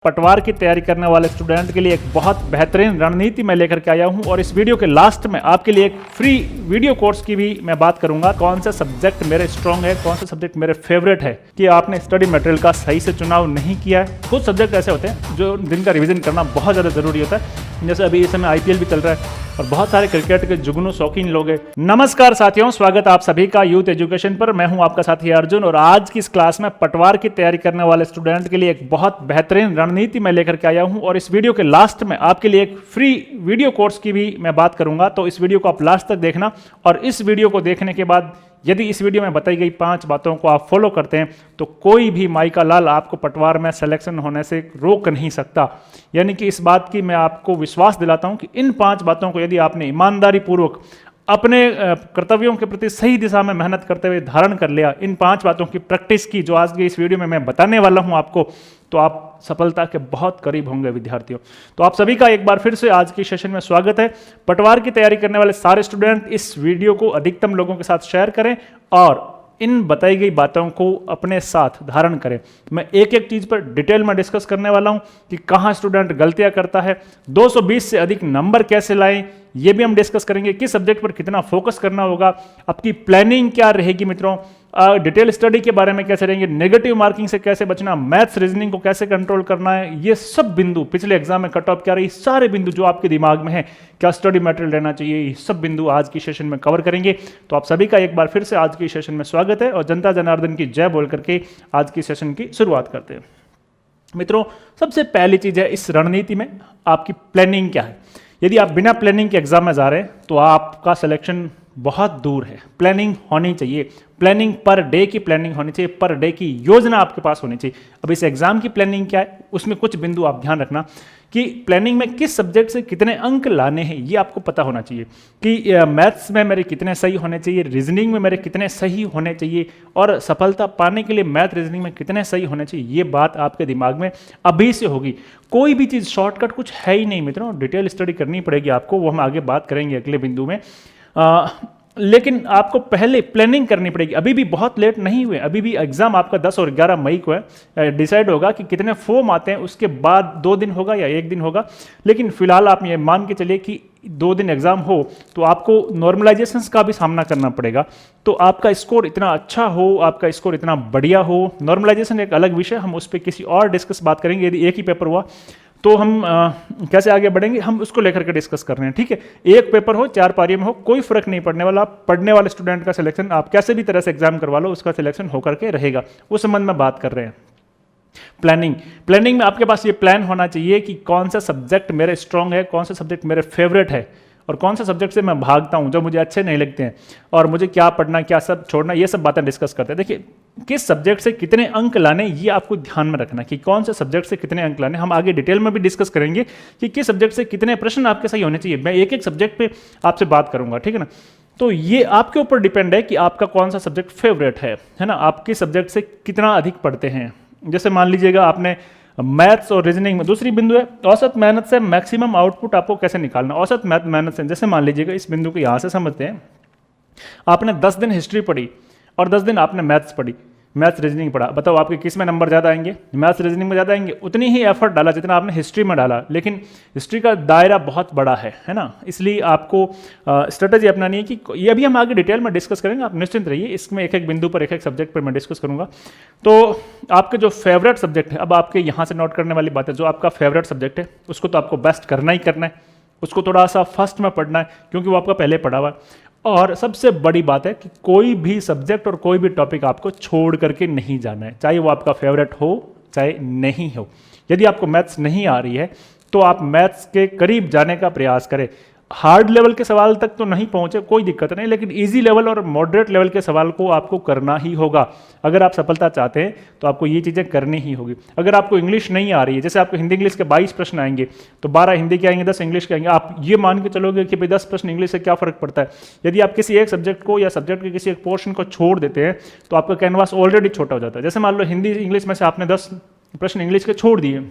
पटवार की तैयारी करने वाले स्टूडेंट के लिए एक बहुत बेहतरीन रणनीति मैं लेकर के आया हूं और इस वीडियो के लास्ट में आपके लिए एक फ्री वीडियो कोर्स की भी मैं बात करूंगा। कौन सा सब्जेक्ट मेरे स्ट्रॉन्ग है, कौन सा सब्जेक्ट मेरे फेवरेट है कि आपने स्टडी मटेरियल का सही से चुनाव नहीं किया है। कुछ सब्जेक्ट ऐसे होते हैं जो जिनका रिविजन करना बहुत ज़्यादा जरूरी होता है, जैसे अभी इस समय आईपीएल भी चल रहा है और बहुत सारे क्रिकेट के जुगनू शौकीन लोग हैं। नमस्कार साथियों, स्वागत आप सभी का यूथ एजुकेशन पर। मैं हूं आपका साथी अर्जुन और आज की इस क्लास में पटवार की तैयारी करने वाले स्टूडेंट के लिए एक बहुत बेहतरीन रणनीति मैं लेकर के आया हूं और इस वीडियो के लास्ट में आपके लिए एक फ्री वीडियो कोर्स की भी मैं बात करूंगा। तो इस वीडियो को आप लास्ट तक देखना और इस वीडियो को देखने के बाद यदि इस वीडियो में बताई गई 5 बातों को आप फॉलो करते हैं तो कोई भी माई का लाल आपको पटवार में सिलेक्शन होने से रोक नहीं सकता। यानी कि इस बात की मैं आपको विश्वास दिलाता हूं कि इन 5 बातों को यदि आपने ईमानदारी पूर्वक अपने कर्तव्यों के प्रति सही दिशा में मेहनत करते हुए धारण कर लिया, इन 5 बातों की प्रैक्टिस की जो आज की इस वीडियो में मैं बताने वाला हूं आपको, तो आप सफलता के बहुत करीब होंगे विद्यार्थियों। तो आप सभी का एक बार फिर से आज की सेशन में स्वागत है। पटवार की तैयारी करने वाले सारे स्टूडेंट इस वीडियो को अधिकतम लोगों के साथ शेयर करें और इन बताई गई बातों को अपने साथ धारण करें। मैं एक एक चीज पर डिटेल में डिस्कस करने वाला हूं कि कहां स्टूडेंट गलतियां करता है, 220 से अधिक नंबर कैसे लाएं, ये भी हम डिस्कस करेंगे। किस सब्जेक्ट पर कितना फोकस करना होगा, आपकी प्लानिंग क्या रहेगी मित्रों, डिटेल स्टडी के बारे में कैसे रहेंगे, नेगेटिव मार्किंग से कैसे बचना, मैथ्स रीजनिंग को कैसे कंट्रोल करना है, ये सब बिंदु पिछले एग्जाम में कट ऑफ क्या रही, सारे बिंदु जो आपके दिमाग में है, क्या स्टडी मटेरियल लेना चाहिए, ये सब बिंदु आज की सेशन में कवर करेंगे। तो आप सभी का एक बार फिर से आज की सेशन में स्वागत है और जनता जनार्दन की जय बोल करके आज की सेशन की शुरुआत करते हैं। मित्रों, सबसे पहली चीज है इस रणनीति में आपकी प्लानिंग क्या है। यदि आप बिना प्लानिंग के एग्जाम में जा रहे हैं तो आपका सिलेक्शन बहुत दूर है। प्लानिंग होनी चाहिए, प्लानिंग पर डे की प्लानिंग होनी चाहिए, पर डे की योजना आपके पास होनी चाहिए। अब इस एग्जाम की प्लानिंग क्या है, उसमें कुछ बिंदु आप ध्यान रखना कि प्लानिंग में किस सब्जेक्ट से कितने अंक लाने हैं, ये आपको पता होना चाहिए कि मैथ्स में मेरे कितने सही होने चाहिए, रीजनिंग में मेरे कितने सही होने चाहिए और सफलता पाने के लिए मैथ रीजनिंग में कितने सही होने चाहिए। ये बात आपके दिमाग में अभी से होगी। कोई भी चीज़ शॉर्टकट कुछ है ही नहीं मित्रों, डिटेल स्टडी करनी पड़ेगी आपको, वो हम आगे बात करेंगे अगले बिंदु में। लेकिन आपको पहले प्लानिंग करनी पड़ेगी। अभी भी बहुत लेट नहीं हुए, अभी भी एग्जाम आपका 10 और 11 मई को है। डिसाइड होगा कि कितने फॉर्म आते हैं, उसके बाद 2 दिन होगा या 1 दिन होगा। लेकिन फिलहाल आप ये मान के चलिए कि 2 दिन एग्जाम हो तो आपको नॉर्मलाइजेशंस का भी सामना करना पड़ेगा। तो आपका स्कोर इतना अच्छा हो, आपका स्कोर इतना बढ़िया हो। नॉर्मलाइजेशन एक अलग विषय, हम उस पर किसी और डिस्कस बात करेंगे। यदि एक ही पेपर हुआ तो हम कैसे आगे बढ़ेंगे, हम उसको लेकर के डिस्कस कर रहे हैं। ठीक है, एक पेपर हो, 4 पारियों में हो, कोई फर्क नहीं पड़ने वाला। पढ़ने वाले स्टूडेंट का सिलेक्शन आप कैसे भी तरह से एग्जाम करवा लो, उसका सिलेक्शन होकर के रहेगा। उस संबंध में बात कर रहे हैं। प्लानिंग में आपके पास ये प्लान होना चाहिए कि कौन सा सब्जेक्ट मेरे स्ट्रॉन्ग है, कौन सा सब्जेक्ट मेरे फेवरेट है और कौन सा सब्जेक्ट से मैं भागता हूं, जो मुझे अच्छे नहीं लगते हैं और मुझे क्या पढ़ना, क्या सब छोड़ना, ये सब बातें डिस्कस करते हैं। देखिए, किस सब्जेक्ट से कितने अंक लाने, ये आपको ध्यान में रखना कि कौन से सब्जेक्ट से कितने अंक लाने। हम आगे डिटेल में भी डिस्कस करेंगे कि किस सब्जेक्ट से कितने प्रश्न आपके सही होने चाहिए। मैं एक एक सब्जेक्ट पे आपसे बात करूंगा, ठीक है ना। तो ये आपके ऊपर डिपेंड है कि आपका कौन सा सब्जेक्ट फेवरेट है ना। आप किस सब्जेक्ट से कितना अधिक पढ़ते हैं। जैसे मान लीजिएगा आपने मैथ्स और रीजनिंग में, दूसरी बिंदु है औसत मेहनत से मैक्सिमम आउटपुट आपको कैसे निकालना। औसत मेहनत से, जैसे मान लीजिएगा इस बिंदु को यहाँ से समझते हैं, आपने 10 दिन हिस्ट्री पढ़ी और 10 दिन आपने मैथ्स पढ़ी, मैथ्स रीजनिंग पढ़ा। बताओ आपके किस में नंबर ज़्यादा आएंगे, मैथ्स रीजनिंग में ज़्यादा आएंगे। उतनी ही एफर्ट डाला जितना आपने हिस्ट्री में डाला, लेकिन हिस्ट्री का दायरा बहुत बड़ा है ना। इसलिए आपको स्ट्रेटजी अपनानी है कि ये अभी हम आगे डिटेल में डिस्कस करेंगे, आप निश्चिंत रहिए। इसमें एक एक बिंदु पर, एक एक सब्जेक्ट पर मैं डिस्कस करूंगा। तो आपके जो फेवरेट सब्जेक्ट है, अब आपके यहाँ से नोट करने वाली बात है, जो आपका फेवरेट सब्जेक्ट है उसको तो आपको बेस्ट करना ही करना है, उसको थोड़ा सा फर्स्ट में पढ़ना है क्योंकि वो आपका पहले पढ़ा हुआ है। और सबसे बड़ी बात है कि कोई भी सब्जेक्ट और कोई भी टॉपिक आपको छोड़ करके नहीं जाना है, चाहे वो आपका फेवरेट हो चाहे नहीं हो। यदि आपको मैथ्स नहीं आ रही है तो आप मैथ्स के करीब जाने का प्रयास करें। हार्ड लेवल के सवाल तक तो नहीं पहुंचे, कोई दिक्कत नहीं, लेकिन इजी लेवल और मॉडरेट लेवल के सवाल को आपको करना ही होगा। अगर आप सफलता चाहते हैं तो आपको ये चीज़ें करनी ही होगी। अगर आपको इंग्लिश नहीं आ रही है, जैसे आपको हिंदी इंग्लिश के 22 प्रश्न आएंगे तो 12 हिंदी के आएंगे, 10 इंग्लिश के आएंगे, आप ये मान के चलोगे कि भाई 10 प्रश्न इंग्लिश से क्या फर्क पड़ता है। यदि आप किसी एक सब्जेक्ट को या सब्जेक्ट के किसी एक पोर्शन को छोड़ देते हैं तो आपका कैनवास ऑलरेडी छोटा हो जाता है। जैसे मान लो हिंदी इंग्लिश में से आपने 10 प्रश्न इंग्लिश के छोड़ दिए,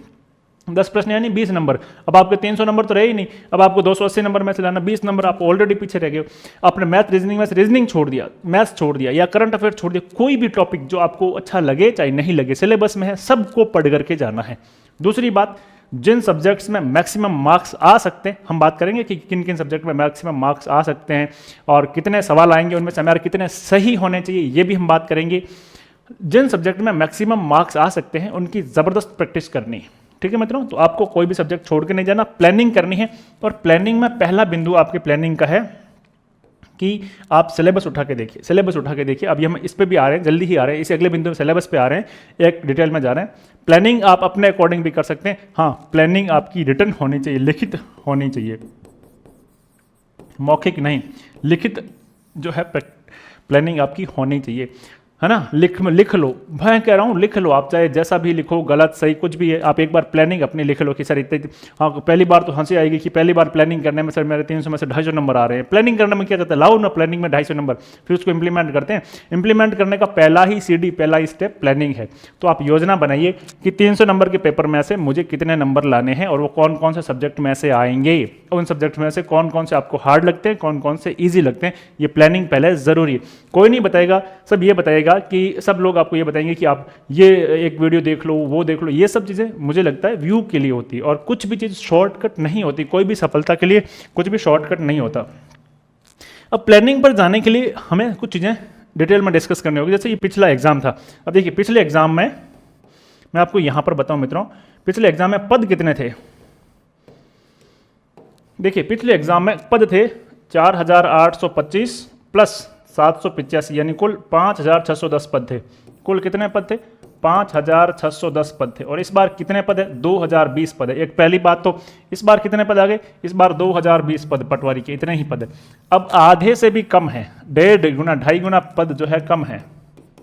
10 प्रश्न यानी 20 नंबर, अब आपके 300 नंबर तो रहे ही नहीं, अब आपको 280 नंबर में से लाना, 20 नंबर आप ऑलरेडी पीछे रह गए। आपने मैथ रीजनिंग में से रीजनिंग छोड़ दिया, मैथ्स छोड़ दिया या करंट अफेयर छोड़ दिया, कोई भी टॉपिक जो आपको अच्छा लगे चाहे नहीं लगे, सिलेबस में है, सबको पढ़ करके जाना है। दूसरी बात, जिन सब्जेक्ट्स में मैक्सिमम मार्क्स आ सकते हैं, हम बात करेंगे कि किन किन सब्जेक्ट में मैक्सिमम मार्क्स आ सकते हैं और कितने सवाल आएंगे, उनमें से हमारे कितने सही होने चाहिए, ये भी हम बात करेंगे। जिन सब्जेक्ट में मैक्सिमम मार्क्स आ सकते हैं उनकी ज़बरदस्त प्रैक्टिस करनी है, ठीक है मित्रों। तो आपको कोई भी सब्जेक्ट छोड़ के नहीं जाना, प्लानिंग करनी है। और प्लानिंग में पहला बिंदु आपके प्लानिंग का है कि आप सिलेबस उठा के देखिए, सिलेबस उठा के देखिए। अभी हम इस पे भी आ रहे हैं, जल्दी ही आ रहे हैं, इसे अगले बिंदु में सिलेबस पे आ रहे हैं, एक डिटेल में जा रहे हैं। प्लानिंग आप अपने अकॉर्डिंग भी कर सकते हैं। हाँ, प्लानिंग आपकी रिटन होनी चाहिए, लिखित होनी चाहिए, मौखिक नहीं, लिखित जो है प्लानिंग आपकी होनी चाहिए, है ना। लिख लो, मैं कह रहा हूँ लिख लो, आप चाहे जैसा भी लिखो, गलत सही कुछ भी है, आप एक बार प्लानिंग अपनी लिख लो कि सर इतने। हाँ, पहली बार तो हंसी आएगी कि पहली बार प्लानिंग करने में सर मेरे 300 में से 250 नंबर आ रहे हैं। प्लानिंग करने में क्या कहते हैं, लाओ ना प्लानिंग में 250 नंबर, फिर उसको इंप्लीमेंट करते हैं। इंप्लीमेंट करने का पहला ही सीढ़ी, पहला ही स्टेप प्लानिंग है। तो आप योजना बनाइए कि 300 नंबर के पेपर में से मुझे कितने नंबर लाने हैं और वो कौन कौन से सब्जेक्ट में से आएंगे, उन सब्जेक्ट में से कौन कौन से आपको हार्ड लगते हैं, कौन कौन से ईजी लगते हैं। ये प्लानिंग पहले जरूरी है। कोई नहीं बताएगा, सब ये बताएगा कि सब लोग आपको ये बताएंगे कि आप ये एक वीडियो देख लो, वो देख लो। ये सब चीज़ें मुझे लगता है व्यू के लिए होती है और कुछ भी चीज़ शॉर्टकट नहीं होती। कोई भी सफलता के लिए कुछ भी शॉर्टकट नहीं होता। अब प्लानिंग पर जाने के लिए हमें कुछ चीज़ें डिटेल में डिस्कस करनी होगी। जैसे ये पिछला एग्जाम था, अब देखिए पिछले एग्जाम में मैं आपको यहां पर बताऊं मित्रों, पिछले एग्जाम में पद कितने थे। देखिए पिछले एग्जाम में पद थे 4825 प्लस 785, यानी कुल 5610 पद थे। कुल कितने पद थे, 5610 पद थे। और इस बार कितने पद है, 2020 पद है। एक पहली बात तो इस बार कितने पद आ गए, इस बार 2020 पद पटवारी के, इतने ही पद है। अब आधे से भी कम है, 1.5 गुना 2.5 गुना पद जो है कम है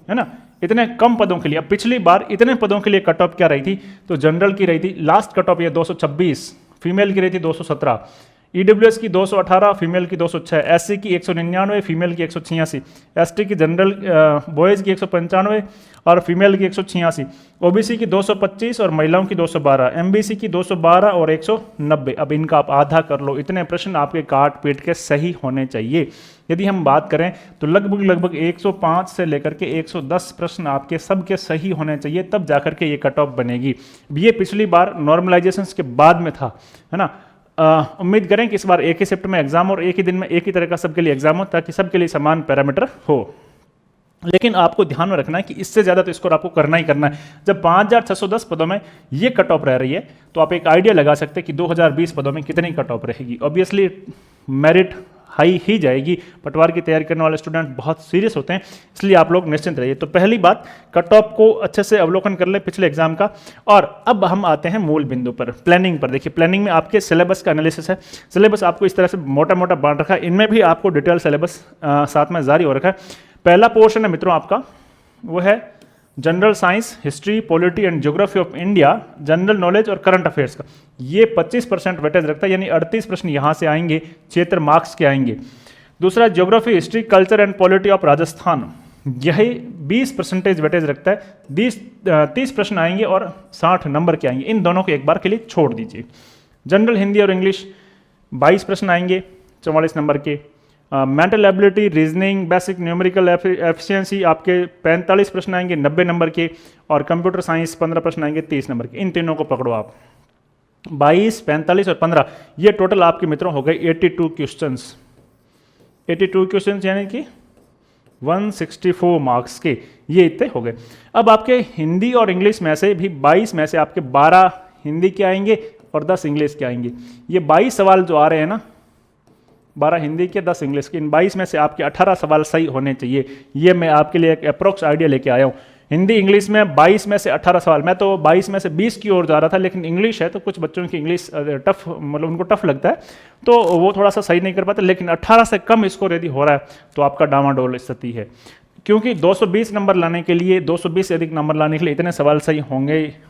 ना। इतने कम पदों के लिए, अब पिछली बार इतने पदों के लिए कट ऑफ क्या रही थी, तो जनरल की रही थी लास्ट कट ऑफ ये 226, फीमेल की रही थी 217, ईडब्ल्यूएस की 218, फीमेल की 206, एससी की 199, फीमेल की 186, एसटी की जनरल बॉयज़ की 195 और फीमेल की 186, ओबीसी की 225 और महिलाओं की 212, एमबीसी की 212 और 190। अब इनका आप आधा कर लो, इतने प्रश्न आपके काट पीट के सही होने चाहिए। यदि हम बात करें तो लगभग 105 से लेकर के 110 प्रश्न आपके सबके सही होने चाहिए, तब जाकर के ये कट ऑफ बनेगी। ये पिछली बार नॉर्मलाइजेशन के बाद में था, है ना। उम्मीद करें कि इस बार एक ही शिफ्ट में एग्जाम और एक ही दिन में एक ही तरह का सबके लिए एग्जाम हो, ताकि सबके लिए समान पैरामीटर हो। लेकिन आपको ध्यान में रखना है कि इससे ज़्यादा तो स्कोर आपको करना ही करना है। जब 5610 पदों में ये कट ऑफ रह रही है तो आप एक आइडिया लगा सकते हैं कि 2020 पदों में कितनी कट ऑफ रहेगी। ऑब्वियसली मेरिट हाई ही जाएगी। पटवार की तैयारी करने वाले स्टूडेंट बहुत सीरियस होते हैं, इसलिए आप लोग निश्चिंत रहिए। तो पहली बात, कट ऑफ को अच्छे से अवलोकन कर ले पिछले एग्जाम का। और अब हम आते हैं मूल बिंदु पर, प्लानिंग पर। देखिए प्लानिंग में आपके सिलेबस का एनालिसिस है। सिलेबस आपको इस तरह से मोटा मोटा बांट रखा है, इनमें भी आपको डिटेल सिलेबस साथ में जारी हो रखा है। पहला पोर्शन है मित्रों आपका, वो है general science, history, polity and geography of India, general knowledge और करंट अफेयर्स का। ये 25% वेटेज रखता है, यानी 38 प्रश्न यहाँ से आएंगे, 76 मार्क्स के आएंगे। दूसरा geography, history, culture and polity of Rajasthan, यही 20% वेटेज रखता है। 30 प्रश्न आएंगे और 60 नंबर के आएंगे। इन दोनों को एक बार के लिए छोड़ दीजिए। जनरल हिंदी और इंग्लिश 22 प्रश्न आएंगे 44 नंबर के। Mental ability, reasoning, basic numerical efficiency आपके 45 प्रश्न आएंगे 90 नंबर के। और कंप्यूटर साइंस 15 प्रश्न आएंगे 30 नंबर के। इन तीनों को पकड़ो आप, 22, 45 और 15, ये टोटल आपके मित्रों हो गए 82 क्वेश्चंस। 82 क्वेश्चंस यानी कि 164 मार्क्स के, ये इतने हो गए। अब आपके हिंदी और इंग्लिश में से भी 22 में से आपके 12 हिंदी के आएंगे और 10 इंग्लिश के आएंगे। ये 22 सवाल जो आ रहे हैं ना, 12 हिंदी के 10 इंग्लिश के, इन 22 में से आपके 18 सवाल सही होने चाहिए। ये मैं आपके लिए एक अप्रोक्स आइडिया लेके आया हूँ। हिंदी इंग्लिश में 22 में से 18 सवाल, मैं तो 22 में से 20 की ओर जा रहा था, लेकिन इंग्लिश है तो कुछ बच्चों की इंग्लिश टफ, मतलब उनको टफ लगता है तो वो थोड़ा सा सही नहीं कर पाते। लेकिन 18 से कम स्कोर यदि हो रहा है तो आपका डामाडोल स्थिति है, क्योंकि 220 नंबर लाने के लिए, 220 से अधिक नंबर लाने के लिए इतने सवाल सही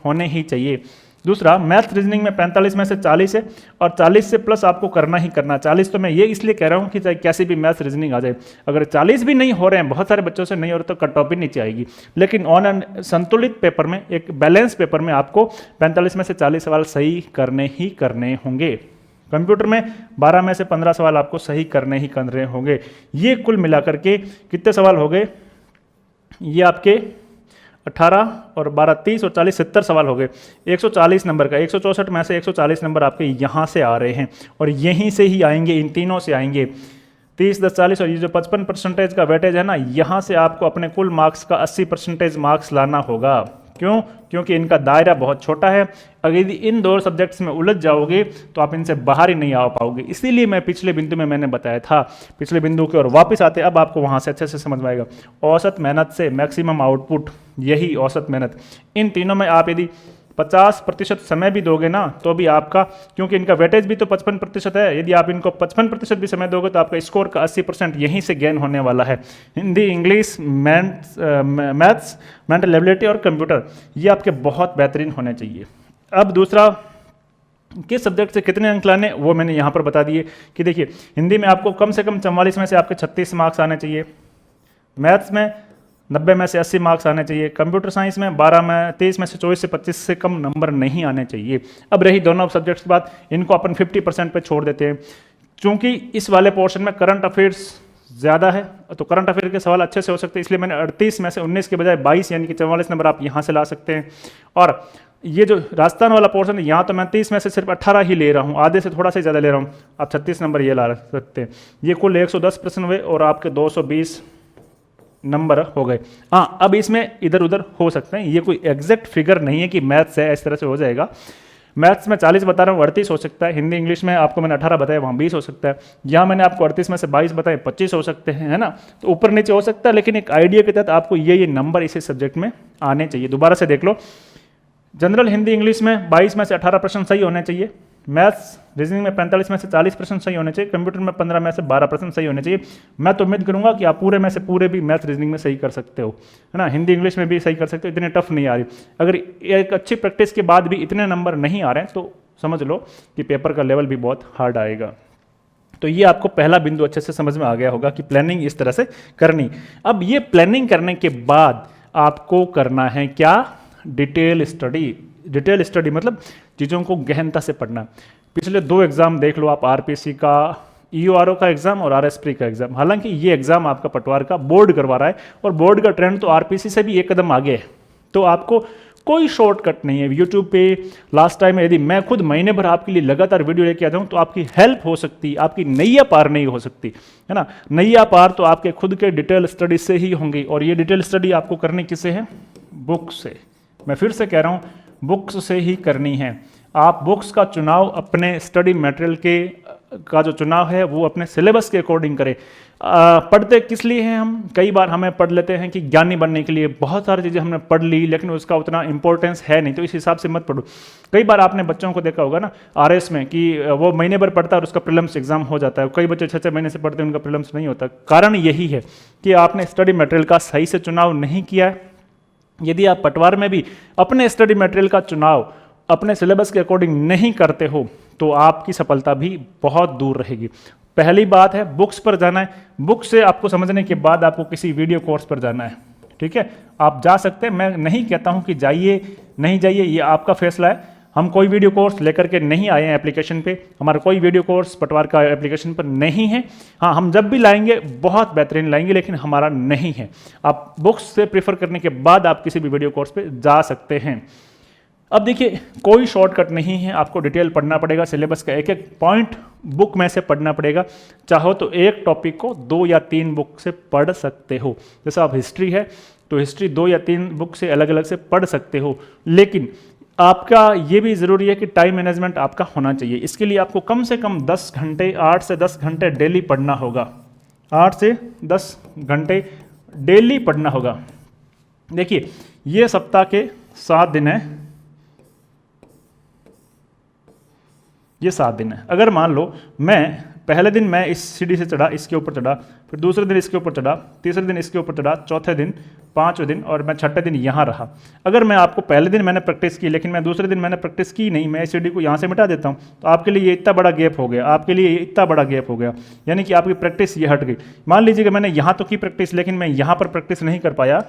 होने ही चाहिए। दूसरा, मैथ रीजनिंग में 45 में से 40 है और 40 से प्लस आपको करना ही करना। 40 तो मैं ये इसलिए कह रहा हूँ कि चाहे कैसी भी मैथ रीजनिंग आ जाए, अगर 40 भी नहीं हो रहे हैं, बहुत सारे बच्चों से नहीं हो रहे, तो कट ऑफ भी नीचे आएगी। लेकिन ऑन एन संतुलित पेपर में, एक बैलेंस पेपर में आपको 45 में से 40 सवाल सही करने ही करने होंगे। कंप्यूटर में 12 में से 15 सवाल आपको सही करने ही करने होंगे। ये कुल मिलाकर के कितने सवाल हो गए, ये आपके 18 और 12 30 और 40 70 सवाल हो गए। 140 नंबर का 164 में से 140 नंबर आपके यहाँ से आ रहे हैं और यहीं से ही आएंगे, इन तीनों से आएंगे। 30 10 40 और ये जो 55% का वेटेज है ना, यहाँ से आपको अपने कुल मार्क्स का 80% मार्क्स लाना होगा। क्यों? क्योंकि इनका दायरा बहुत छोटा है। अगर यदि इन दो सब्जेक्ट्स में उलझ जाओगे तो आप इनसे बाहर ही नहीं आ पाओगे। इसीलिए मैं पिछले बिंदु में मैंने बताया था, पिछले बिंदु की ओर वापस आते, अब आपको वहाँ से अच्छे से समझ में आएगा। औसत मेहनत से मैक्सिमम आउटपुट, यही औसत मेहनत। इन तीनों में आप यदि 50% समय भी दोगे ना तो भी आपका, क्योंकि इनका वेटेज भी तो 55% है, यदि आप इनको 55% भी समय दोगे तो आपका स्कोर का 80% यहीं से गेन होने वाला है। Hindi, English, maths, mental ability और कंप्यूटर, ये आपके बहुत बेहतरीन होने चाहिए। अब दूसरा, किस सब्जेक्ट से कितने अंक लाने, वो मैंने यहाँ पर बता दिए कि देखिए, हिंदी में आपको कम से कम 44 में से आपके 36 मार्क्स आने चाहिए, मैथ्स में 90 में से 80 मार्क्स आने चाहिए, कंप्यूटर साइंस में 23 में से 24 से 25 से कम नंबर नहीं आने चाहिए। अब रही दोनों सब्जेक्ट्स की बात, इनको अपन 50% पे छोड़ देते हैं। चूंकि इस वाले पोर्शन में करंट अफेयर्स ज़्यादा है तो करंट अफेयर के सवाल अच्छे से हो सकते हैं, इसलिए मैंने 38 में से 19 के बजाय 22 यानी कि 44 नंबर आप यहाँ से ला सकते हैं। और ये जो राजस्थान वाला पोर्शन है, यहाँ तो मैं 30 में से सिर्फ 18 ही ले रहा हूँ, आधे से थोड़ा सा ज़्यादा ले रहा हूँ, आप 36 नंबर ये ला सकते हैं। ये कुल 110 प्रश्न हुए और आपके 220 नंबर हो गए। हाँ, अब इसमें इधर उधर हो सकते हैं, ये कोई एग्जैक्ट फिगर नहीं है कि मैथ्स है इस तरह से हो जाएगा। मैथ्स में 40 बता रहा हूँ, 38 हो सकता है। हिंदी इंग्लिश में आपको मैंने 18 बताया, वहाँ 20 हो सकता है। यहाँ मैंने आपको 38 में से 22 बताए, 25 हो सकते हैं, है ना। तो ऊपर नीचे हो सकता है, लेकिन एक आइडिया के तहत आपको ये नंबर इसी सब्जेक्ट में आने चाहिए। दोबारा से देख लो, जनरल हिंदी इंग्लिश में 22 में से 18 प्रश्न सही होने चाहिए, मैथ्स रीजनिंग में 45 में से 40 प्रश्न सही होने चाहिए, कंप्यूटर में 15 में से 12 प्रश्न सही होने चाहिए। मैं तो उम्मीद करूंगा कि आप पूरे में से पूरे भी मैथ्स रीजनिंग में सही कर सकते हो, है ना। हिंदी इंग्लिश में भी सही कर सकते हो, इतने टफ नहीं आ रही। अगर एक अच्छी प्रैक्टिस के बाद भी इतने नंबर नहीं आ रहे हैं तो समझ लो कि पेपर का लेवल भी बहुत हार्ड आएगा। तो ये आपको पहला बिंदु अच्छे से समझ में आ गया होगा कि प्लानिंग इस तरह से करनी। अब ये प्लानिंग करने के बाद आपको करना है क्या? Detail study. डिटेल स्टडी मतलब चीज़ों को गहनता से पढ़ना। पिछले 2 एग्जाम देख लो आप, आरपीसी का, ईओआरओ का एग्जाम और आरएसपी का एग्जाम। हालांकि ये एग्जाम आपका पटवार का बोर्ड करवा रहा है और बोर्ड का ट्रेंड तो आरपीसी से भी एक कदम आगे है, तो आपको कोई शॉर्टकट नहीं है। यूट्यूब पे लास्ट टाइम यदि मैं खुद महीने भर आपके लिए लगातार वीडियो लेके आता हूँ तो आपकी हेल्प हो सकती, आपकी नैया पार नहीं हो सकती, है ना। नैया पार तो आपके खुद के डिटेल स्टडी से ही होंगी, और ये डिटेल स्टडी आपको करनी किससे है? बुक से। मैं फिर से कह रहा हूँ, बुक्स से ही करनी है। आप बुक्स का चुनाव अपने स्टडी मटेरियल का जो चुनाव है वो अपने सिलेबस के अकॉर्डिंग करें। पढ़ते किस लिए हैं हम? कई बार हमें पढ़ लेते हैं कि ज्ञानी बनने के लिए, बहुत सारी चीज़ें हमने पढ़ ली लेकिन उसका उतना इंपॉर्टेंस है नहीं, तो इस हिसाब से मत पढ़ो। कई बार आपने बच्चों को देखा होगा ना आरएस में कि वो महीने भर पढ़ता है और उसका प्रीलिम्स एग्जाम हो जाता है। कई बच्चे 6-6 महीने से पढ़ते हैं, उनका प्रीलिम्स नहीं होता। कारण यही है कि आपने स्टडी मटेरियल का सही से चुनाव नहीं किया है। यदि आप पटवार में भी अपने स्टडी मटेरियल का चुनाव अपने सिलेबस के अकॉर्डिंग नहीं करते हो तो आपकी सफलता भी बहुत दूर रहेगी। पहली बात है बुक्स पर जाना है। बुक से आपको समझने के बाद आपको किसी वीडियो कोर्स पर जाना है, ठीक है। आप जा सकते हैं, मैं नहीं कहता हूं कि जाइए नहीं जाइए, ये आपका फैसला है। हम कोई वीडियो कोर्स लेकर के नहीं आए हैं एप्लीकेशन पे, हमारा कोई वीडियो कोर्स पटवार का एप्लीकेशन पर नहीं है। हाँ, हम जब भी लाएंगे बहुत बेहतरीन लाएंगे, लेकिन हमारा नहीं है। आप बुक्स से प्रेफर करने के बाद आप किसी भी वीडियो कोर्स पे जा सकते हैं। अब देखिए, कोई शॉर्टकट नहीं है, आपको डिटेल पढ़ना पड़ेगा। सिलेबस का एक एक पॉइंट बुक में से पढ़ना पड़ेगा। चाहो तो एक टॉपिक को 2 या 3 बुक से पढ़ सकते हो। जैसे आप हिस्ट्री है तो हिस्ट्री 2 या 3 बुक से अलग अलग से पढ़ सकते हो, लेकिन आपका ये भी ज़रूरी है कि टाइम मैनेजमेंट आपका होना चाहिए। इसके लिए आपको कम से कम 10 घंटे, 8 से 10 घंटे डेली पढ़ना होगा। 8 से 10 घंटे डेली पढ़ना होगा। देखिए, ये सप्ताह के 7 दिन है, ये 7 दिन है। अगर मान लो मैं पहले दिन मैं इस सीढ़ी से चढ़ा, इसके ऊपर चढ़ा, फिर दूसरे दिन इसके ऊपर चढ़ा, तीसरे दिन इसके ऊपर चढ़ा, चौथे दिन, 5वें दिन और मैं 6ठे दिन यहाँ रहा। अगर मैं आपको पहले दिन मैंने प्रैक्टिस की लेकिन मैं दूसरे दिन मैंने प्रैक्टिस की नहीं, मैं इस सीढ़ी को यहाँ से मिटा देता हूँ, तो आपके लिए ये इतना बड़ा गैप हो गया, आपके लिए ये इतना बड़ा गैप हो गया, यानी कि आपकी प्रैक्टिस ये हट गई। मान लीजिए कि मैंने यहाँ तो की प्रैक्टिस लेकिन मैं यहाँ पर प्रैक्टिस नहीं कर पाया,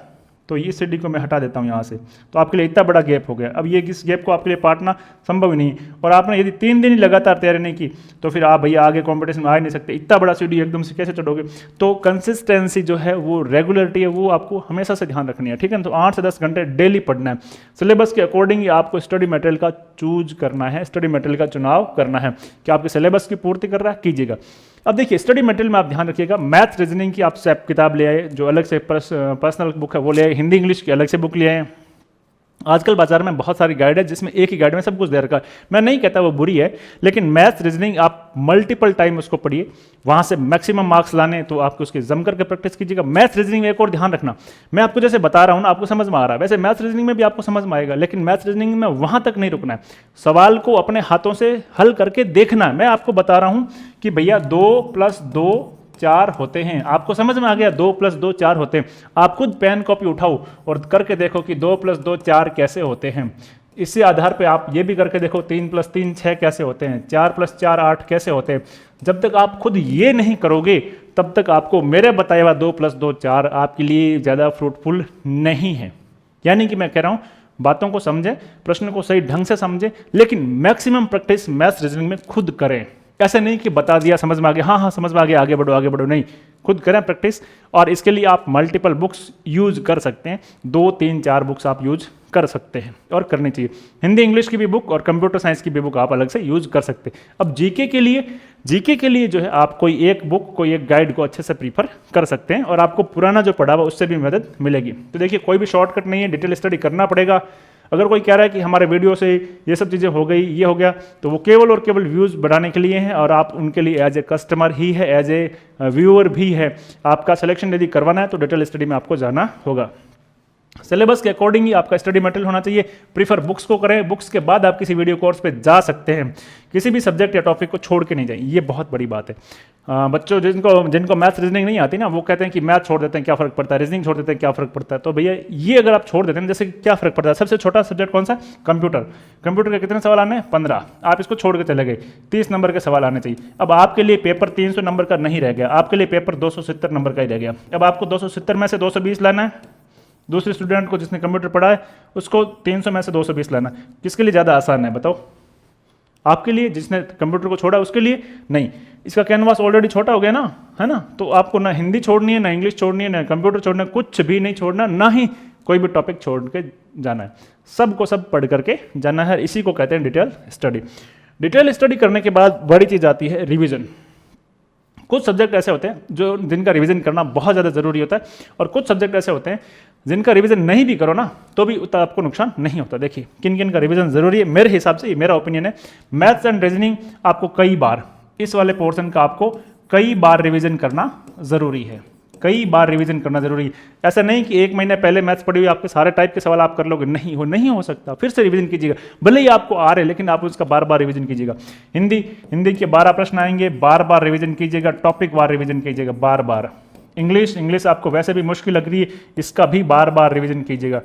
तो इस सीडी को मैं हटा देता हूँ यहाँ से, तो आपके लिए इतना बड़ा गैप हो गया। अब ये इस गैप को आपके लिए पाटना संभव ही नहीं, और आपने यदि 3 दिन ही लगातार तैयारी नहीं की तो फिर आप भैया आगे कॉम्पिटिशन में आ ही नहीं सकते। इतना बड़ा सीडी एकदम से कैसे चढ़ोगे? तो कंसिस्टेंसी जो है, वो रेगुलरिटी है, वो आपको हमेशा से ध्यान रखनी है, ठीक है। तो 8 से 10 घंटे डेली पढ़ना है। सिलेबस के अकॉर्डिंग आपको स्टडी मटेरियल का चूज करना है, स्टडी मटेरियल का चुनाव करना है कि आपके सिलेबस की पूर्ति कर रहा है, कीजिएगा। अब देखिए स्टडी मटेरियल में आप ध्यान रखिएगा, मैथ रीजनिंग की आप किताब ले आए, जो अलग से पर्सनल बुक है वो ले आए, हिंदी इंग्लिश की अलग से बुक ले आए। आजकल बाजार में बहुत सारी गाइड है जिसमें एक ही गाइड में सब कुछ दे रखा है। मैं नहीं कहता वो बुरी है, लेकिन मैथ रीजनिंग आप मल्टीपल टाइम उसको पढ़िए, वहां से मैक्सिमम मार्क्स लाने तो आपको उसकी जम करके प्रैक्टिस कीजिएगा। मैथ रीजनिंग में एक और ध्यान रखना, मैं आपको जैसे बता रहा हूं ना, आपको समझ में आ रहा है, वैसे मैथ रीजनिंग में भी आपको समझ में आएगा, लेकिन मैथ रीजनिंग में वहां तक नहीं रुकना है, सवाल को अपने हाथों से हल करके देखना है। मैं आपको बता रहा हूं कि भैया 2 + 2 4 होते हैं, आपको समझ में आ गया 2 + 2 4 होते हैं। आप खुद पेन कॉपी उठाओ और करके देखो कि 2 + 2 4 कैसे होते हैं। इसी आधार पे आप ये भी करके देखो 3 + 3 6 कैसे होते हैं, 4 + 4 8 कैसे होते हैं। जब तक आप खुद ये नहीं करोगे तब तक आपको मेरे बताया हुआ 2 + 2 4 आपके लिए ज़्यादा फ्रूटफुल नहीं है। यानी कि मैं कह रहा हूँ बातों को समझें, प्रश्न को सही ढंग से समझें, लेकिन मैक्सिमम प्रैक्टिस मैथ्स रीजनिंग में खुद करें। ऐसे नहीं कि बता दिया समझ में आ गया, हाँ हाँ समझ में आ गया, आगे बढ़ो आगे बढ़ो, नहीं, खुद करें प्रैक्टिस। और इसके लिए आप मल्टीपल बुक्स यूज कर सकते हैं, 2 3 4 बुक्स आप यूज कर सकते हैं और करनी चाहिए। हिंदी इंग्लिश की भी बुक और कंप्यूटर साइंस की भी बुक आप अलग से यूज कर सकते हैं। अब जीके के लिए जो है आप कोई एक बुक, कोई एक गाइड को अच्छे से प्रीफर कर सकते हैं और आपको पुराना जो पढ़ा हुआ उससे भी मदद मिलेगी। तो देखिए कोई भी शॉर्टकट नहीं है, डिटेल स्टडी करना पड़ेगा। अगर कोई कह रहा है कि हमारे वीडियो से ये सब चीज़ें हो गई, ये हो गया, तो वो केवल और केवल व्यूज़ बढ़ाने के लिए हैं और आप उनके लिए एज ए कस्टमर ही है, एज ए व्यूअर भी है। आपका सिलेक्शन यदि करवाना है तो डिटेल स्टडी में आपको जाना होगा। सिलेबस के अकॉर्डिंग ही आपका स्टडी मटेरियल होना चाहिए। प्रीफर बुक्स को करें, बुक्स के बाद आप किसी वीडियो कोर्स पे जा सकते हैं। किसी भी सब्जेक्ट या टॉपिक को छोड़ के नहीं जाइए, ये बहुत बड़ी बात है। बच्चों जिनको मैथ रीजनिंग नहीं आती ना, वो कहते हैं कि मैथ छोड़ देते हैं क्या फ़र्क पड़ता है, रीजनिंग छोड़ देते हैं क्या फ़र्क पड़ता है। तो भैया ये अगर आप छोड़ देते हैं, जैसे क्या फ़र्क पड़ता है, सबसे छोटा सब्जेक्ट कौन सा? कंप्यूटर। कंप्यूटर के कितने सवाल आने हैं? 15। आप इसको छोड़ के चले गए, 30 नंबर के सवाल आने चाहिए। अब आपके लिए पेपर 300 नंबर का नहीं रह गया, आपके लिए पेपर 270 नंबर का ही रह गया। अब आपको 270 में से 220 लाना है। दूसरे स्टूडेंट को जिसने कंप्यूटर पढ़ा है उसको 300 में से 220 लाना। किसके लिए ज़्यादा आसान है बताओ? आपके लिए, जिसने कंप्यूटर को छोड़ा उसके लिए नहीं। इसका कैनवास ऑलरेडी छोटा हो गया ना, है ना। तो आपको ना हिंदी छोड़नी है, ना इंग्लिश छोड़नी है, ना कंप्यूटर छोड़ना है, कुछ भी नहीं छोड़ना, ना ही कोई भी टॉपिक छोड़ के जाना है। सब को सब पढ़ करके जाना है। इसी को कहते हैं डिटेल स्टडी। डिटेल स्टडी करने के बाद बड़ी चीज़ आती है रिविजन। कुछ सब्जेक्ट ऐसे होते हैं जिनका रिवीजन करना बहुत ज़्यादा ज़रूरी होता है, और कुछ सब्जेक्ट ऐसे होते हैं जिनका रिवीजन नहीं भी करो ना तो भी उतना आपको नुकसान नहीं होता। देखिए किन किन का रिवीजन ज़रूरी है, मेरे हिसाब से, ये मेरा ओपिनियन है। मैथ्स एंड रीजनिंग आपको कई बार, इस वाले पोर्शन का आपको कई बार रिवीजन करना ज़रूरी है, कई बार रिवीजन करना जरूरी है। ऐसा नहीं कि 1 महीने पहले मैथ्स पढ़ी हुई आपके सारे टाइप के सवाल आप कर लोगे, नहीं हो सकता। फिर से रिवीजन कीजिएगा, भले ही आपको आ रहे लेकिन आप उसका बार बार रिवीजन कीजिएगा। हिंदी के 12 प्रश्न आएंगे, बार बार रिवीजन कीजिएगा, टॉपिक वार रिवीजन कीजिएगा बार बार। इंग्लिश आपको वैसे भी मुश्किल लग रही है, इसका भी बार बार रिवीजन कीजिएगा।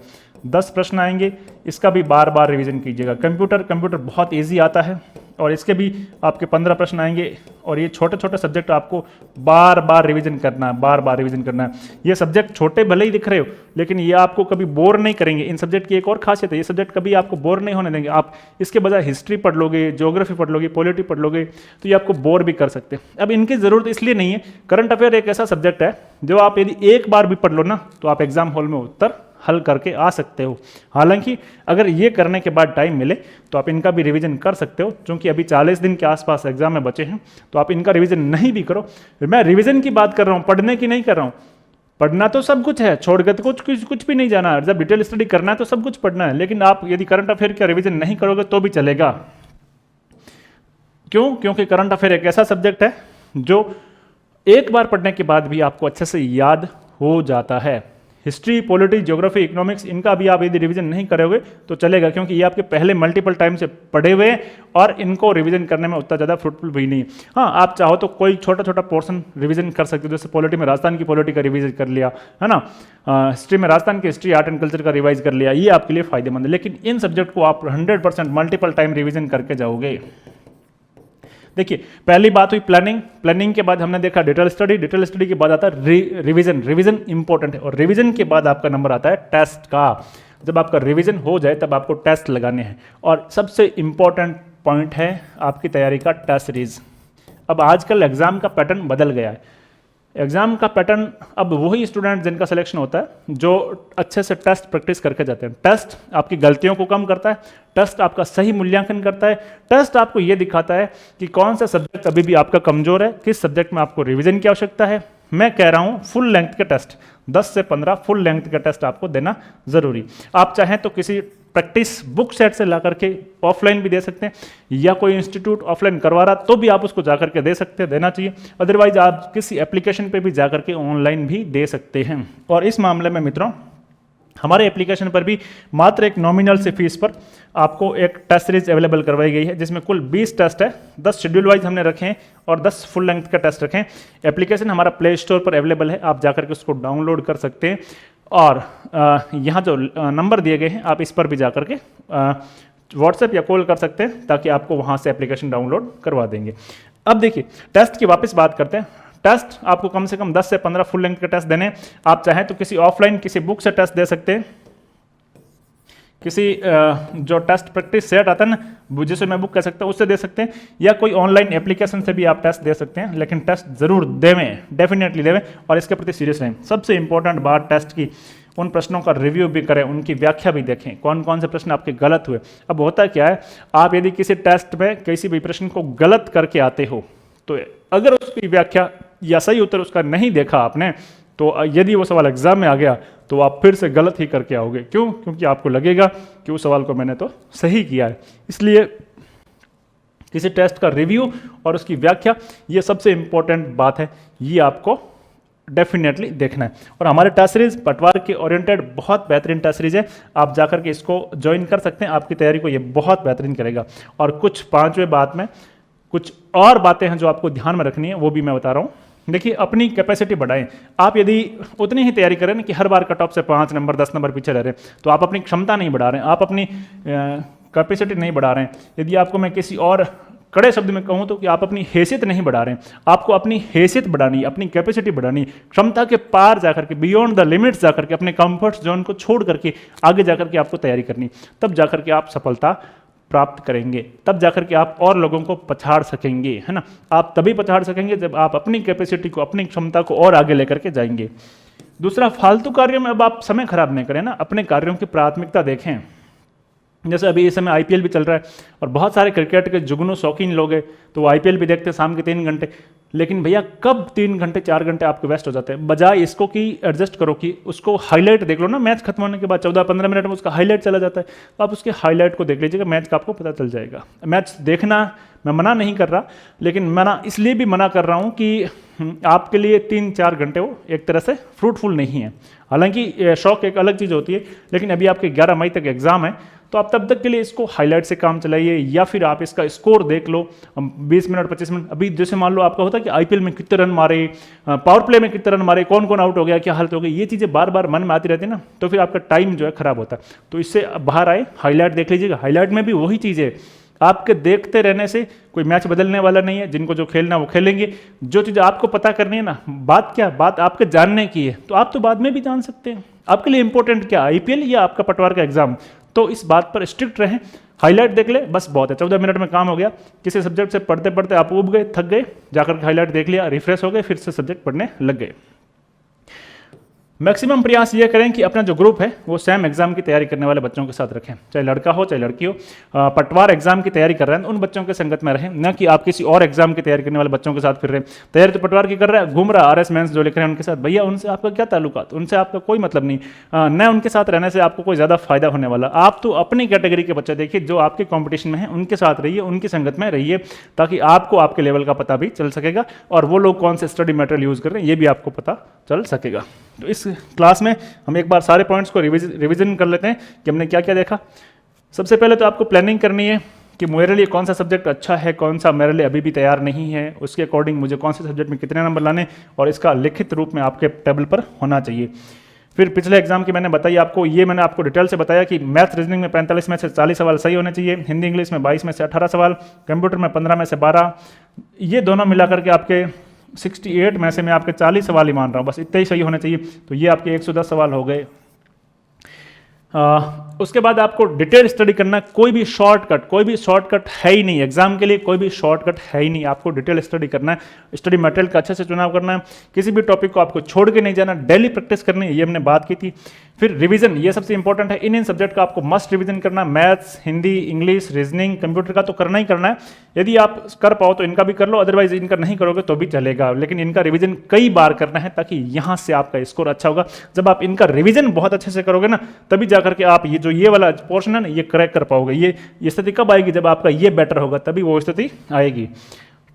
10 प्रश्न आएंगे, इसका भी बार बार रिवीजन कीजिएगा। कंप्यूटर बहुत ईजी आता है और इसके भी आपके 15 प्रश्न आएंगे, और ये छोटे छोटे सब्जेक्ट आपको बार बार रिवीजन करना है, बार बार रिवीजन करना है। ये सब्जेक्ट छोटे भले ही दिख रहे हो लेकिन ये आपको कभी बोर नहीं करेंगे। इन सब्जेक्ट की एक और खासियत है, ये सब्जेक्ट कभी आपको बोर नहीं होने देंगे। आप इसके बजाय हिस्ट्री पढ़ लोगे, ज्योग्राफी पढ़ लोगे, पॉलिटी पढ़ लोगे तो ये आपको बोर भी कर सकते हैं। अब इनकी ज़रूरत इसलिए नहीं है, करंट अफेयर एक ऐसा सब्जेक्ट है जो आप यदि एक बार भी पढ़ लो ना तो आप एग्जाम हॉल में उत्तर हल करके आ सकते हो। हालांकि अगर ये करने के बाद टाइम मिले तो आप इनका भी रिवीजन कर सकते हो, क्योंकि अभी 40 दिन के आसपास एग्जाम में बचे हैं, तो आप इनका रिवीजन नहीं भी करो। मैं रिवीजन की बात कर रहा हूँ, पढ़ने की नहीं कर रहा हूँ। पढ़ना तो सब कुछ है, छोड़ के तो कुछ भी नहीं जाना है। जब डिटेल स्टडी करना है तो सब कुछ पढ़ना है, लेकिन आप यदि करंट अफेयर का रिवीजन नहीं करोगे तो भी चलेगा। क्यों? क्योंकि करंट अफेयर एक ऐसा सब्जेक्ट है जो एक बार पढ़ने के बाद भी आपको अच्छे से याद हो जाता है। हिस्ट्री, पॉलिटी, ज्योग्राफी, इकोनॉमिक्स, इनका भी आप यदि रिवीजन नहीं करोगे तो चलेगा, क्योंकि ये आपके पहले मल्टीपल टाइम से पढ़े हुए हैं और इनको रिवीजन करने में उतना ज़्यादा फ्रूटफुल भी नहीं है। हाँ, आप चाहो तो कोई छोटा छोटा पोर्शन रिवीजन कर सकते हो, जैसे पॉलिटी में राजस्थान की पॉलिटी का रिवीजन कर लिया, है ना। हिस्ट्री में राजस्थान की हिस्ट्री, आर्ट एंड कल्चर का रिवाइज कर लिया, ये आपके लिए फायदेमंद है। लेकिन इन सब्जेक्ट को आप 100% मल्टीपल टाइम रिवीजन करके जाओगे देखिए, पहली बात हुई प्लानिंग, प्लानिंग के बाद हमने देखा डिटेल स्टडी, डिटेल स्टडी के बाद आता है रिवीजन, रिवीजन इंपॉर्टेंट है, और रिवीजन के बाद आपका नंबर आता है टेस्ट का। जब आपका रिवीजन हो जाए तब आपको टेस्ट लगाने हैं, और सबसे इंपॉर्टेंट पॉइंट है आपकी तैयारी का टेस्ट सीरीज। अब आजकल एग्जाम का पैटर्न बदल गया है। एग्जाम का पैटर्न अब वही स्टूडेंट जिनका सिलेक्शन होता है जो अच्छे से टेस्ट प्रैक्टिस करके जाते हैं। टेस्ट आपकी गलतियों को कम करता है, टेस्ट आपका सही मूल्यांकन करता है, टेस्ट आपको ये दिखाता है कि कौन सा सब्जेक्ट अभी भी आपका कमजोर है, किस सब्जेक्ट में आपको रिवीजन की आवश्यकता है। मैं कह रहा हूँ फुल लेंथ के टेस्ट, 10 से 15 फुल लेंथ का टेस्ट आपको देना जरूरी। आप चाहें तो किसी प्रैक्टिस बुक सेट से ला करके ऑफलाइन भी दे सकते हैं, या कोई इंस्टीट्यूट ऑफलाइन करवा रहा तो भी आप उसको जा करके दे सकते हैं, देना चाहिए। अदरवाइज आप किसी एप्लीकेशन पे भी जा करके ऑनलाइन भी दे सकते हैं। और इस मामले में मित्रों, हमारे एप्लीकेशन पर भी मात्र एक नॉमिनल से फीस पर आपको एक टेस्ट सीरीज अवेलेबल करवाई गई है, जिसमें कुल 20 टेस्ट है, 10 शेड्यूल वाइज हमने रखे हैं और 10 फुल लेंथ का टेस्ट रखे हैं। एप्लीकेशन हमारा प्ले स्टोर पर अवेलेबल है, आप जाकर के उसको डाउनलोड कर सकते हैं, और यहाँ जो नंबर दिए गए हैं आप इस पर भी जाकर के व्हाट्सएप या कॉल कर सकते हैं, ताकि आपको वहाँ से एप्लीकेशन डाउनलोड करवा देंगे। अब देखिए, टेस्ट की वापस बात करते हैं। टेस्ट आपको कम से कम 10 से 15 फुल लेंथ के टेस्ट देने। आप चाहें तो किसी ऑफलाइन किसी बुक से टेस्ट दे सकते हैं, किसी जो टेस्ट प्रैक्टिस सेट आता है ना, जिसे मैं बुक कह सकता हूँ, उससे दे सकते हैं, या कोई ऑनलाइन एप्लीकेशन से भी आप टेस्ट दे सकते हैं। लेकिन टेस्ट जरूर देवें, डेफिनेटली देवें, और इसके प्रति सीरियस रहें। सबसे इंपॉर्टेंट बात टेस्ट की, उन प्रश्नों का रिव्यू भी करें, उनकी व्याख्या भी देखें, कौन कौन से प्रश्न आपके गलत हुए। अब होता क्या है, आप यदि किसी टेस्ट में किसी भी प्रश्न को गलत करके आते हो, तो अगर उसकी व्याख्या या सही उत्तर उसका नहीं देखा आपने, तो यदि वो सवाल एग्जाम में आ गया तो आप फिर से गलत ही करके आओगे। क्यों? क्योंकि आपको लगेगा कि उस सवाल को मैंने तो सही किया है। इसलिए किसी टेस्ट का रिव्यू और उसकी व्याख्या, ये सबसे इंपॉर्टेंट बात है, ये आपको डेफिनेटली देखना है। और हमारे टेस्ट सीरीज पटवार के ओरिएंटेड बहुत बेहतरीन टेस्ट सीरीज है, आप जाकर के इसको ज्वाइन कर सकते हैं, आपकी तैयारी को ये बहुत बेहतरीन करेगा। और कुछ 5वें बात में कुछ और बातें हैं जो आपको ध्यान में रखनी है, वो भी मैं बता रहा हूँ। देखिए, अपनी कैपेसिटी बढ़ाएं। आप यदि उतनी ही तैयारी करें ना कि हर बार कट ऑफ से 5 नंबर 10 नंबर पीछे रह रहे हैं, तो आप अपनी क्षमता नहीं बढ़ा रहे हैं, आप अपनी कैपेसिटी नहीं बढ़ा रहे हैं। यदि आपको मैं किसी और कड़े शब्द में कहूँ तो कि आप अपनी हैसियत नहीं बढ़ा रहे हैं। आपको अपनी हैसियत बढ़ानी, अपनी कैपेसिटी बढ़ानी, क्षमता के पार जाकर के, बियॉन्ड द लिमिट्स जाकर के, अपने कंफर्ट जोन को छोड़ करके आगे जाकर के आपको तैयारी करनी। तब जाकर के आप सफलता प्राप्त करेंगे, तब जाकर के आप और लोगों को पछाड़ सकेंगे, है ना। आप तभी पछाड़ सकेंगे जब आप अपनी कैपेसिटी को, अपनी क्षमता को और आगे लेकर के जाएंगे। दूसरा, फालतू कार्यों में अब आप समय खराब नहीं करें ना, अपने कार्यों की प्राथमिकता देखें। जैसे अभी इस समय आईपीएल भी चल रहा है, और बहुत सारे क्रिकेट के जुगनू शौकीन लोग हैं, तो वो आईपीएल भी देखते हैं शाम के 3 घंटे। लेकिन भैया, कब 3 घंटे 4 घंटे आपके वेस्ट हो जाते हैं, बजाय इसको कि एडजस्ट करो कि उसको हाईलाइट देख लो ना। मैच खत्म होने के बाद 14-15 मिनट में उसका हाईलाइट चला जाता है, तो आप उसके हाईलाइट को देख लीजिएगा, मैच का आपको पता चल जाएगा। मैच देखना मैं मना नहीं कर रहा, लेकिन मना इसलिए भी मना कर रहा हूँ कि आपके लिए 3-4 घंटे वो एक तरह से फ्रूटफुल नहीं है। हालांकि शौक एक अलग चीज़ होती है, लेकिन अभी आपके 11 मई तक एग्जाम है, तो आप तब तक के लिए इसको हाईलाइट से काम चलाइए, या फिर आप इसका स्कोर देख लो 20 मिनट 25 मिनट। अभी जैसे मान लो आपका होता है कि आईपीएल में कितने रन मारे, पावर प्ले में कितने रन मारे, कौन कौन आउट हो गया, क्या हालत हो गई, ये चीज़ें बार बार मन में आती रहती है ना, तो फिर आपका टाइम जो है खराब होता है। तो इससे बाहर आए, हाईलाइट देख लीजिएगा। हाईलाइट में भी वही चीज़ है, आपके देखते रहने से कोई मैच बदलने वाला नहीं है। जिनको जो खेलना वो खेलेंगे, जो चीज़ आपको पता करनी है ना, बात क्या, बात आपके जानने की है, तो आप तो बाद में भी जान सकते हैं। आपके लिए इंपॉर्टेंट क्या, आईपीएल या आपका पटवार का एग्जाम? तो इस बात पर स्ट्रिक्ट रहें, हाईलाइट देख ले, बस बहुत है। 14 मिनट में काम हो गया। किसी सब्जेक्ट से पढ़ते पढ़ते आप उब गए, थक गए, जाकर के हाईलाइट देख लिया, रिफ्रेश हो गए, फिर से सब्जेक्ट पढ़ने लग गए। मैक्सिमम प्रयास ये करें कि अपना जो ग्रुप है वो सेम एग्जाम की तैयारी करने वाले बच्चों के साथ रखें, चाहे लड़का हो चाहे लड़की हो। पटवार एग्जाम की तैयारी कर रहे हैं उन बच्चों के संगत में रहें, न कि आप किसी और एग्जाम की तैयारी करने वाले बच्चों के साथ फिर रहे हैं। तैयारी तो पटवार की कर रहा है, घूम रहा आरएस मेंस जो लिख रहे हैं उनके साथ, भैया उनसे आपका क्या ताल्लुकात, उनसे आपका कोई मतलब नहीं। न उनके साथ रहने से आपको कोई ज़्यादा फायदा होने वाला। आप तो अपनी कैटेगरी के बच्चे देखिए जो आपके कॉम्पिटिशन में हैं, उनके साथ रहिए, उनकी संगत में रहिए, ताकि आपको आपके लेवल का पता भी चल सकेगा, और वो लोग कौन से स्टडी मटेरियल यूज़ कर रहे हैं ये भी आपको पता चल सकेगा। तो इस क्लास में हम एक बार सारे पॉइंट्स को रिवीजन कर लेते हैं कि हमने क्या क्या देखा। सबसे पहले तो आपको प्लानिंग करनी है कि मेरे लिए कौन सा सब्जेक्ट अच्छा है, कौन सा मेरे लिए अभी भी तैयार नहीं है, उसके अकॉर्डिंग मुझे कौन से सब्जेक्ट में कितने नंबर लाने, और इसका लिखित रूप में आपके टेबल पर होना चाहिए। फिर पिछले एग्जाम की मैंने बताई आपको, ये मैंने आपको डिटेल से बताया कि मैथ रीजनिंग में 45 में से 40 सवाल सही होने चाहिए, हिंदी इंग्लिश में 22 में से 18 सवाल, कंप्यूटर में 15 में से 12, ये दोनों मिलाकर के आपके 68 में से मैं आपके 40 सवाल ही मान रहा हूँ, बस इतने ही सही होने चाहिए। तो ये आपके 110 सवाल हो गए। उसके बाद आपको डिटेल स्टडी करना, कोई भी शॉर्टकट है ही नहीं एग्जाम के लिए, कोई भी शॉर्टकट है ही नहीं। आपको डिटेल स्टडी करना है, स्टडी मटेरियल का अच्छे से चुनाव करना है, किसी भी टॉपिक को आपको छोड़ के नहीं जाना, डेली प्रैक्टिस करनी है, ये हमने बात की थी। फिर रिवीजन, ये सबसे इंपॉर्टेंट है। इन सब्जेक्ट का आपको मस्ट रिवीजन करना, maths, Hindi, English, reasoning, computer का तो करना ही करना है। यदि आप कर पाओ तो इनका भी कर लो, अदरवाइज इनका नहीं करोगे तो भी चलेगा, लेकिन इनका रिवीजन कई बार करना है ताकि यहाँ से आपका स्कोर अच्छा होगा। जब आप इनका रिवीजन बहुत अच्छे से करोगे ना, तभी जाकर के आप ये वाला पोर्शन है ना, ये क्रैक कर पाओगे। ये स्थिति कब आएगी? जब आपका ये बेटर होगा, तभी वो स्थिति आएगी।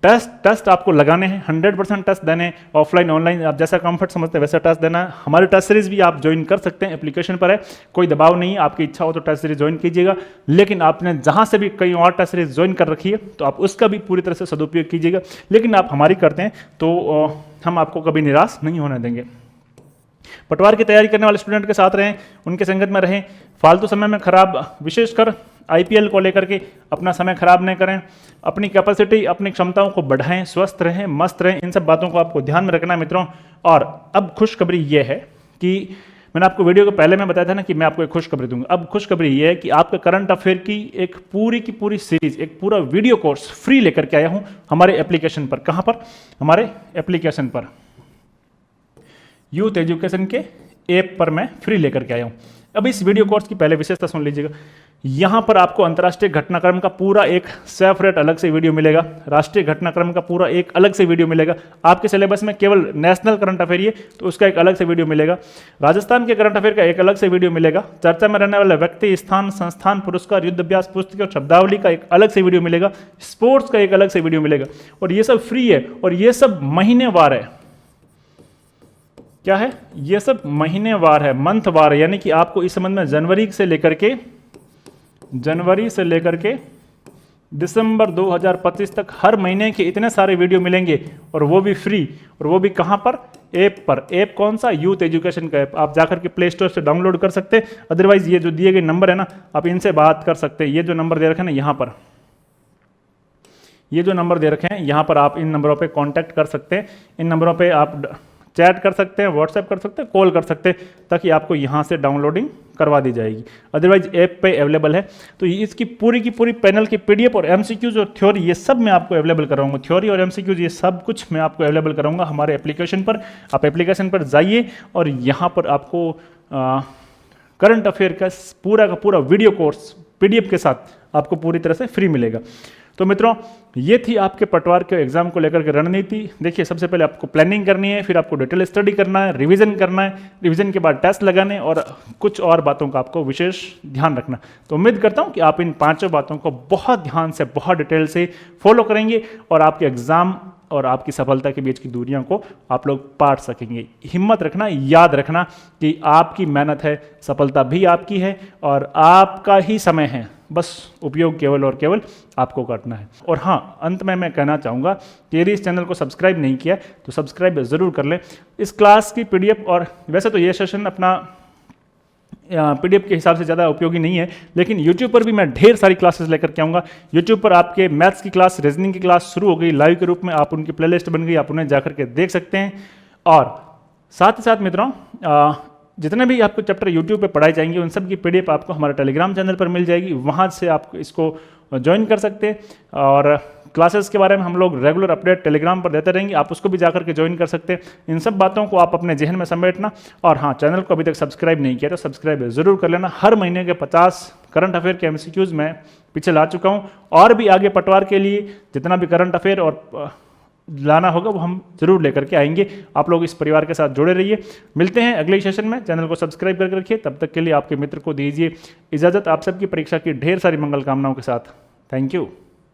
टेस्ट आपको लगाने हैं, 100% टेस्ट देने, ऑफलाइन ऑनलाइन आप जैसा कंफर्ट समझते हैं वैसा टेस्ट देना है। हमारे टेस्ट सीरीज भी आप ज्वाइन कर सकते हैं, एप्लीकेशन पर है, कोई दबाव नहीं है। आपकी इच्छा हो तो टेस्ट सीरीज ज्वाइन कीजिएगा, लेकिन आपने जहां से भी कहीं और टेस्ट सीरीज ज्वाइन कर रखी है तो आप उसका भी पूरी तरह से सदुपयोग कीजिएगा। लेकिन आप हमारी करते हैं तो हम आपको कभी निराश नहीं होने देंगे। पटवार की तैयारी करने वाले स्टूडेंट के साथ रहें, उनके संगत में रहें, फालतू समय में खराब, विशेषकर आईपीएल को लेकर के अपना समय खराब नहीं करें, अपनी कैपेसिटी, अपनी क्षमताओं को बढ़ाएं, स्वस्थ रहें, मस्त रहें, इन सब बातों को आपको ध्यान में रखना है मित्रों। और अब खुशखबरी ये है कि मैंने आपको वीडियो के पहले में बताया था ना कि मैं आपको एक खुशखबरी दूंगा। अब खुशखबरी ये है कि आपके करंट अफेयर की एक पूरी की पूरी सीरीज, एक पूरा वीडियो कोर्स फ्री लेकर के आया हूं हमारे एप्लीकेशन पर। कहां पर? हमारे एप्लीकेशन पर, यूथ एजुकेशन के ऐप पर मैं फ्री लेकर के आया हूं। अब इस वीडियो कोर्स की पहले विशेषता सुन लीजिएगा। यहां पर आपको अंतर्राष्ट्रीय घटनाक्रम का पूरा एक सेपरेट अलग से वीडियो मिलेगा, राष्ट्रीय घटनाक्रम का पूरा एक अलग से वीडियो मिलेगा। आपके सिलेबस में केवल नेशनल करंट अफेयर है तो उसका एक अलग से वीडियो मिलेगा, राजस्थान के करंट अफेयर का एक अलग से वीडियो मिलेगा, चर्चा में रहने वाले व्यक्ति, स्थान, संस्थान, पुरस्कार, युद्ध अभ्यास, पुस्तक और शब्दावली का एक अलग से वीडियो मिलेगा, स्पोर्ट्स का एक अलग से वीडियो मिलेगा। और ये सब फ्री है और ये सब महीनेवार है। क्या है? ये सब महीनेवार है, मंथवार है, यानी कि आपको इस संबंध में जनवरी से लेकर के दिसंबर 2025 तक हर महीने के इतने सारे वीडियो मिलेंगे और वो भी फ्री। और वो भी कहां पर? ऐप पर। ऐप कौन सा? यूथ एजुकेशन का ऐप। आप जाकर के प्ले स्टोर से डाउनलोड कर सकते हैं, अदरवाइज ये जो दिए गए नंबर है ना, आप इनसे बात कर सकते हैं। ये जो नंबर दे रखे हैं ना यहाँ पर, ये जो नंबर दे रखे हैं यहाँ पर, आप इन नंबरों पे कांटेक्ट कर सकते हैं। इन नंबरों पे आप चैट कर सकते हैं, व्हाट्सएप कर सकते हैं, कॉल कर सकते हैं, ताकि आपको यहाँ से डाउनलोडिंग करवा दी जाएगी। अदरवाइज ऐप पे अवेलेबल है। तो इसकी पूरी की पूरी पैनल की पीडीएफ और एमसीक्यूज और थ्योरी ये सब मैं आपको अवेलेबल कराऊंगा। थ्योरी और एमसीक्यूज ये सब कुछ मैं आपको अवेलेबल कराऊंगा हमारे एप्लीकेशन पर। आप एप्लीकेशन पर जाइए और यहाँ पर आपको करंट अफेयर का पूरा वीडियो कोर्स पीडीएफ के साथ आपको पूरी तरह से फ्री मिलेगा। तो मित्रों, ये थी आपके पटवार के एग्जाम को लेकर के रणनीति। देखिए, सबसे पहले आपको प्लानिंग करनी है, फिर आपको डिटेल स्टडी करना है, रिवीजन करना है, रिवीजन के बाद टेस्ट लगाने और कुछ और बातों का आपको विशेष ध्यान रखना। तो उम्मीद करता हूं कि आप इन पांचों बातों को बहुत ध्यान से, बहुत डिटेल से फॉलो करेंगे और आपके एग्जाम और आपकी सफलता के बीच की दूरियों को आप लोग पाट सकेंगे। हिम्मत रखना, याद रखना कि आपकी मेहनत है, सफलता भी आपकी है और आपका ही समय है, बस उपयोग केवल और केवल आपको करना है। और हाँ, अंत में मैं कहना चाहूँगा कि यदि इस चैनल को सब्सक्राइब नहीं किया तो सब्सक्राइब ज़रूर कर लें। इस क्लास की पीडीएफ, और वैसे तो ये सेशन अपना पीडीएफ के हिसाब से ज़्यादा उपयोगी नहीं है, लेकिन यूट्यूब पर भी मैं ढेर सारी क्लासेस लेकर के आऊँगा। यूट्यूब पर आपके मैथ्स की क्लास, रीजनिंग की क्लास शुरू हो गई लाइव के रूप में, आप उनकी प्लेलिस्ट बन गई, आप उन्हें जाकर के देख सकते हैं। और साथ ही साथ मित्रों, जितने भी आपको चैप्टर यूट्यूब पे पढ़ाए जाएंगे उन सब की पीडीएफ आपको हमारे टेलीग्राम चैनल पर मिल जाएगी, वहाँ से आप इसको ज्वाइन कर सकते हैं। और क्लासेस के बारे में हम लोग रेगुलर अपडेट टेलीग्राम पर देते रहेंगे, आप उसको भी जाकर के ज्वाइन कर सकते हैं। इन सब बातों को आप अपने जहन में समेटना। और हाँ, चैनल को अभी तक सब्सक्राइब नहीं किया तो सब्सक्राइब ज़रूर कर लेना। हर महीने के 50 करंट अफेयर के एमसीक्यूज मैं पीछे ला चुका हूँ, और भी आगे पटवार के लिए जितना भी करंट अफेयर और लाना होगा वो हम जरूर लेकर के आएंगे। आप लोग इस परिवार के साथ जुड़े रहिए। मिलते हैं अगले सेशन में। चैनल को सब्सक्राइब करके रखिए। तब तक के लिए आपके मित्र को दीजिए इजाज़त। आप सबकी परीक्षा की ढेर सारी मंगल कामनाओं के साथ। Thank you.